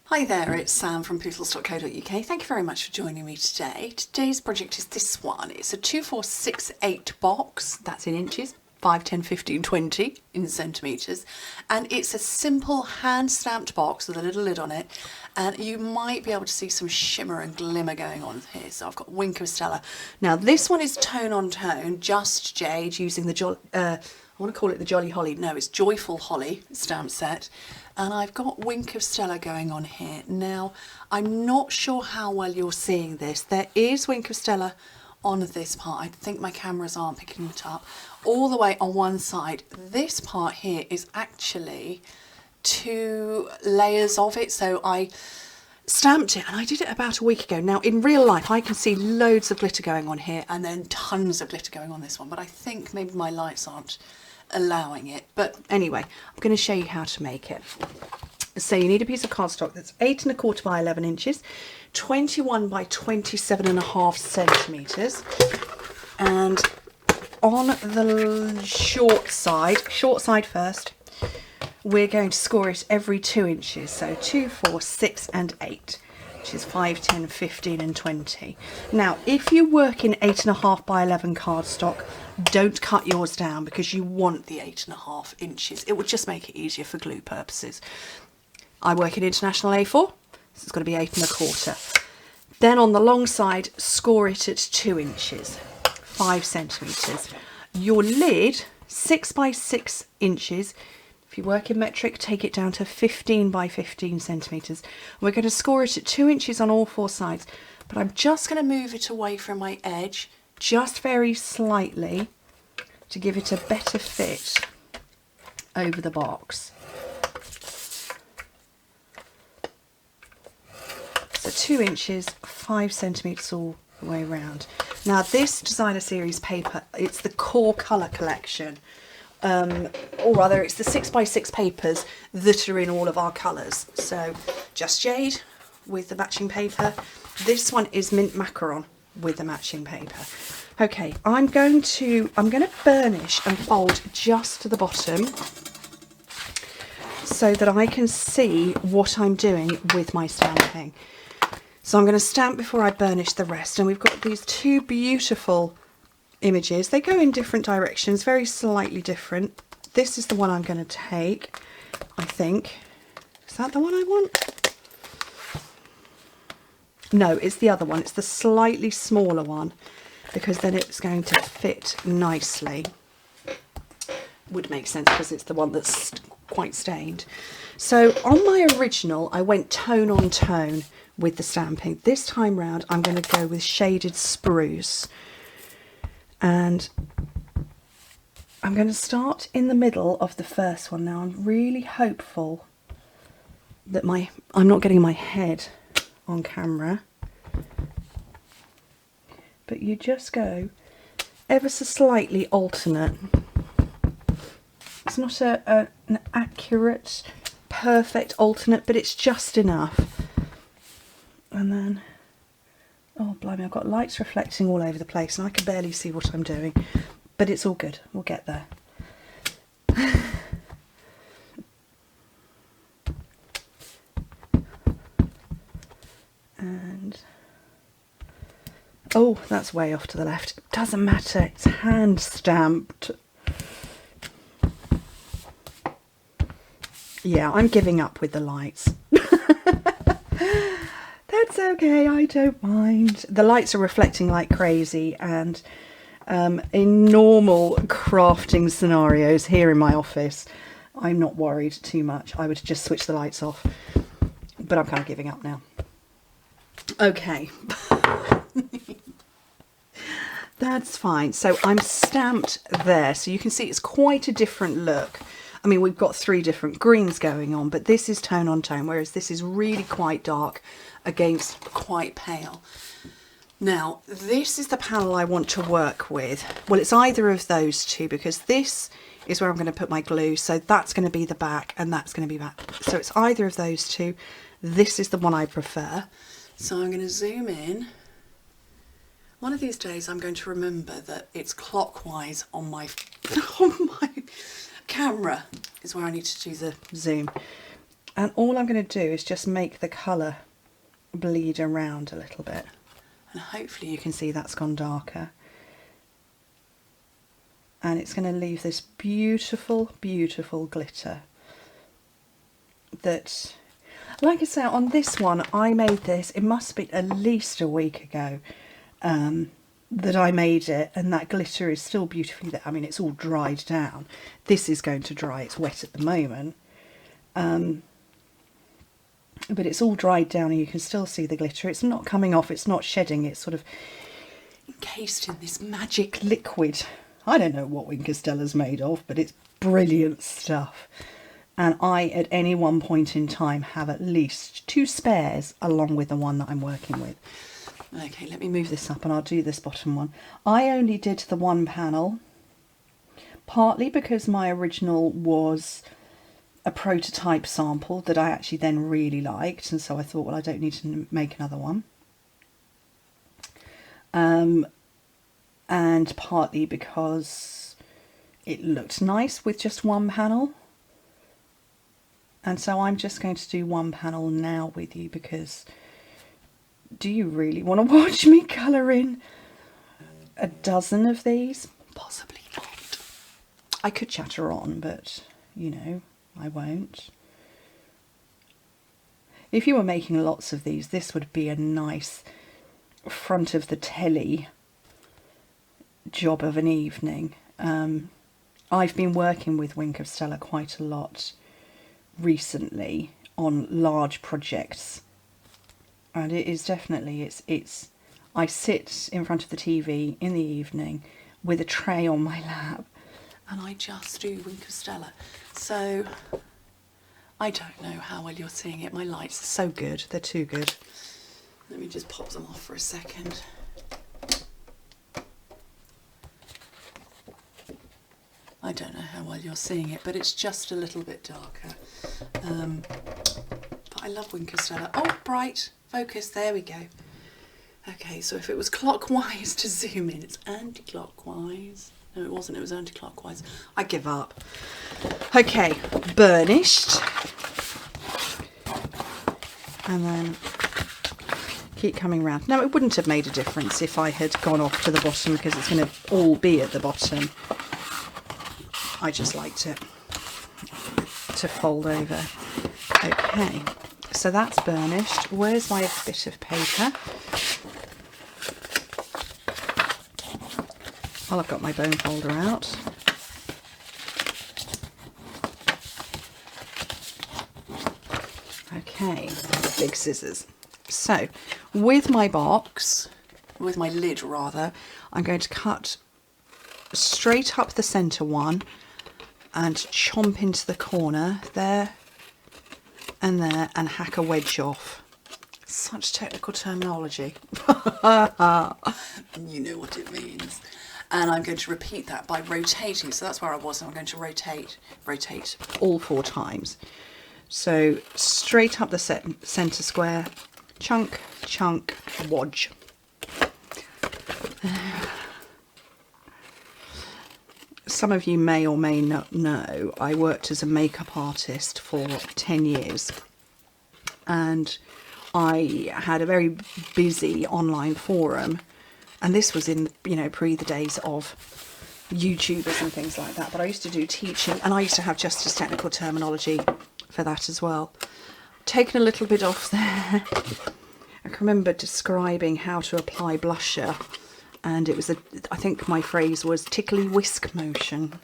Hi there, it's Sam from Pootles.co.uk. Thank you very much for joining me today. Today's project is this one. It's a 2468 box, that's in inches, 5, 10, 15, 20 in centimetres. And it's a simple hand-stamped box with a little lid on it. And you might be able to see some shimmer and glimmer going on here. So I've got Wink of Stella. Now this one is tone on tone, just jade using the I want to call it the Jolly Holly. No, it's Joyful Holly stamp set. And I've got Wink of Stella going on here. Now, I'm not sure how well you're seeing this. There is Wink of Stella on this part. I think my cameras aren't picking it up. All the way on one side. This part here is actually 2 layers of it. So I stamped it and I did it about a week ago. Now in real life I can see loads of glitter going on here and then tons of glitter going on this one, but I think maybe my lights aren't allowing it. But anyway, I'm going to show you how to make it. So you need a piece of cardstock that's 8 1/4 by 11 inches, 21 by 27.5 centimetres, and on the short side first, we're going to score it every 2 inches, so 2, 4, 6 and 8, which is 5, 10, 15 and 20. Now if you work in 8 1/2 by 11 cardstock, don't cut yours down because you want the 8 1/2 inches. It would just make it easier for glue purposes. I work in International A4, so it's got to be 8 1/4. Then on the long side, score it at 2 inches, 5 centimetres. Your lid, 6 by 6 inches. If you work in metric, take it down to 15 by 15 centimetres. We're going to score it at 2 inches on all 4 sides, but I'm just going to move it away from my edge, just very slightly, to give it a better fit over the box. So 2 inches, 5 centimetres all the way around. Now this designer series paper, it's the core colour collection. Or rather it's the 6 by 6 papers that are in all of our colours. So just jade with the matching paper. This one is mint macaron with the matching paper. Okay, I'm going to burnish and fold just to the bottom so that I can see what I'm doing with my stamping. So I'm going to stamp before I burnish the rest, and we've got these 2 beautiful images. They go in different directions, very slightly different. This is the one I'm going to take, I think. Is that the one I want? No, it's the other one. It's the slightly smaller one, because then it's going to fit nicely. Would make sense because it's the one that's quite stained. So on my original, I went tone on tone with the stamping. This time round, I'm going to go with shaded spruce. And I'm going to start in the middle of the first one. Now I'm really hopeful that I'm not getting my head on camera, but you just go ever so slightly alternate. It's not an accurate, perfect alternate, but it's just enough. And then, oh blimey, I've got lights reflecting all over the place and I can barely see what I'm doing, but it's all good, we'll get there. And, oh, that's way off to the left. It doesn't matter, it's hand stamped. Yeah, I'm giving up with the lights. That's okay, I don't mind. The lights are reflecting like crazy, and in normal crafting scenarios here in my office, I'm not worried too much. I would just switch the lights off, but I'm kind of giving up now. Okay. That's fine. So I'm stamped there, so you can see it's quite a different look. I mean, we've got 3 different greens going on, but this is tone on tone, whereas this is really quite dark against quite pale. Now, this is the panel I want to work with. Well, it's either of those 2, because this is where I'm going to put my glue, so that's going to be the back and that's going to be back. So it's either of those 2. This is the one I prefer. So I'm going to zoom in. One of these days I'm going to remember that it's clockwise on my camera is where I need to do the zoom. And all I'm going to do is just make the colour bleed around a little bit. And hopefully you can see that's gone darker. And it's going to leave this beautiful, beautiful glitter that, like I say, on this one, I made this, it must be at least a week ago that I made it, and that glitter is still beautifully there. I mean, it's all dried down. This is going to dry, it's wet at the moment. But it's all dried down and you can still see the glitter. It's not coming off, it's not shedding, it's sort of encased in this magic liquid. I don't know what Wink of Stella's made of, but it's brilliant stuff. And I, at any one point in time, have at least 2 spares along with the one that I'm working with. Okay, let me move this up and I'll do this bottom one. I only did the one panel, partly because my original was a prototype sample that I actually then really liked, and so I thought, well, I don't need to make another one. And partly because it looked nice with just one panel. And so I'm just going to do one panel now with you, because do you really want to watch me colour in a dozen of these? Possibly not. I could chatter on, but, you know, I won't. If you were making lots of these, this would be a nice front of the telly job of an evening. I've been working with Wink of Stella quite a lot recently on large projects, and it is definitely, I sit in front of the TV in the evening with a tray on my lap and I just do Wink of Stella. So I don't know how well you're seeing it. My lights are so good, they're too good. Let me just pop them off for a second. I don't know how well you're seeing it, but it's just a little bit darker. But I love Wink of Stella. Oh, bright, focus, there we go. Okay, so if it was clockwise to zoom in, it's anti-clockwise. No, it wasn't, it was anti-clockwise. I give up. Okay, burnished. And then keep coming round. Now, it wouldn't have made a difference if I had gone off to the bottom, because it's going to all be at the bottom. I just liked it to fold over. Okay, so that's burnished. Where's my bit of paper? Well, I've got my bone folder out. Okay, big scissors. So, with my box, with my lid rather, I'm going to cut straight up the centre one and chomp into the corner there and there and hack a wedge off. Such technical terminology. You know what it means. And I'm going to repeat that by rotating. So that's where I was. I'm going to rotate all 4 times. So straight up the centre square, chunk, chunk, wodge. Some of you may or may not know, I worked as a makeup artist for 10 years. And I had a very busy online forum. And this was in, you know, pre the days of YouTubers and things like that. But I used to do teaching, and I used to have just as technical terminology for that as well. Taken a little bit off there. I can remember describing how to apply blusher, and it was I think my phrase was tickly whisk motion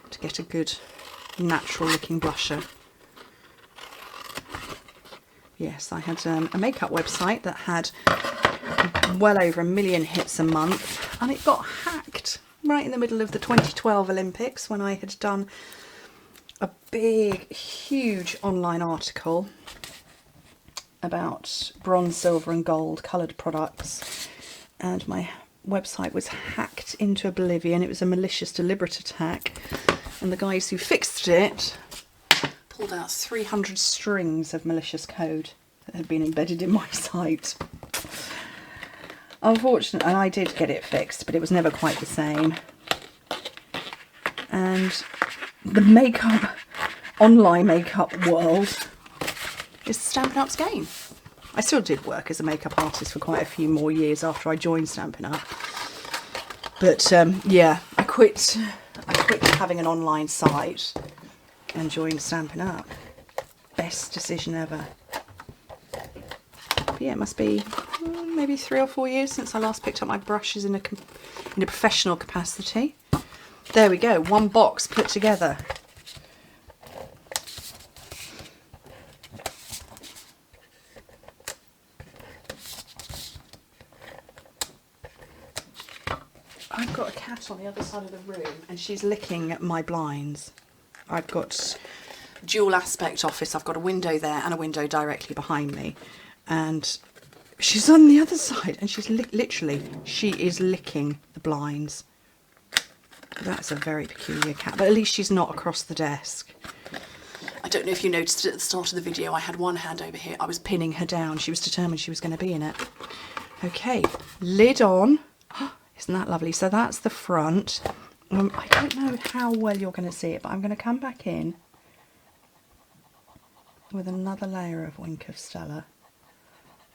to get a good natural looking blusher. Yes, I had a makeup website that had well over 1 million hits a month, and it got hacked right in the middle of the 2012 Olympics when I had done a big, huge online article about bronze, silver and gold coloured products, and my website was hacked into oblivion. It was a malicious, deliberate attack, and the guys who fixed it pulled out 300 strings of malicious code that had been embedded in my site. Unfortunately, and I did get it fixed, but it was never quite the same. And the makeup online makeup world It's Stampin' Up's game. I still did work as a makeup artist for quite a few more years after I joined Stampin' Up. But yeah, I quit having an online site and joined Stampin' Up. Best decision ever. But yeah, it must be maybe 3 or 4 years since I last picked up my brushes in a professional capacity. There we go, one box put together. I've got a cat on the other side of the room and she's licking my blinds. I've got dual aspect office. I've got a window there and a window directly behind me. And she's on the other side and she's literally, she is licking the blinds. That's a very peculiar cat, but at least she's not across the desk. I don't know if you noticed at the start of the video, I had one hand over here. I was pinning her down. She was determined she was going to be in it. Okay, lid on. Isn't that lovely? So that's the front. I don't know how well you're going to see it, but I'm going to come back in with another layer of Wink of Stella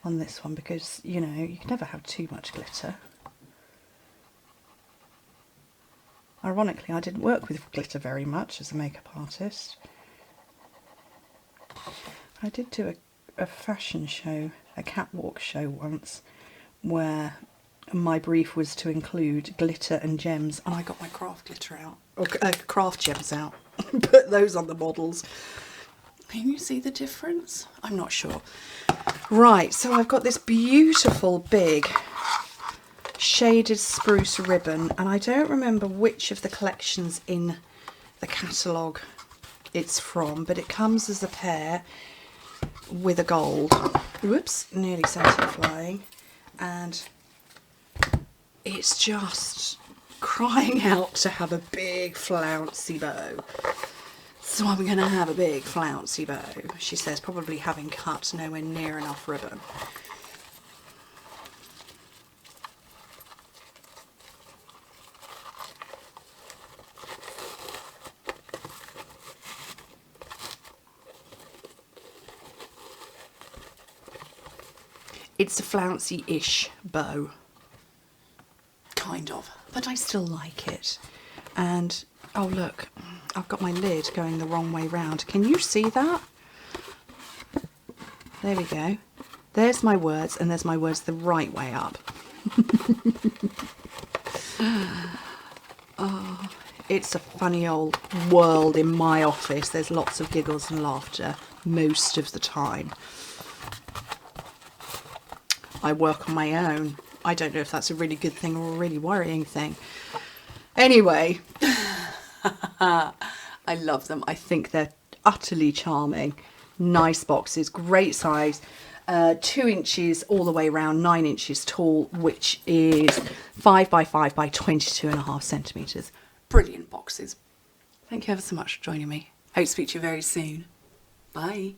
on this one because, you know, you can never have too much glitter. Ironically, I didn't work with glitter very much as a makeup artist. I did do a fashion show, a catwalk show once, where my brief was to include glitter and gems, and I got my craft glitter out, or craft gems out, put those on the models. Can you see the difference? I'm not sure. Right, so I've got this beautiful big shaded spruce ribbon, and I don't remember which of the collections in the catalogue it's from, but it comes as a pair with a gold. Whoops, nearly sent it flying. And it's just crying out to have a big flouncy bow. So I'm going to have a big flouncy bow, she says, probably having cut nowhere near enough ribbon. It's a flouncy-ish bow. Kind of, but I still like it. And, oh look, I've got my lid going the wrong way round. Can you see that? There we go. There's my words, and there's my words the right way up. Oh, it's a funny old world in my office. There's lots of giggles and laughter most of the time. I work on my own. I don't know if that's a really good thing or a really worrying thing. Anyway, I love them. I think they're utterly charming. Nice boxes, great size. 2 inches all the way around, 9 inches tall, which is 5 by 5 by 22.5 centimetres. Brilliant boxes. Thank you ever so much for joining me. Hope to speak to you very soon. Bye.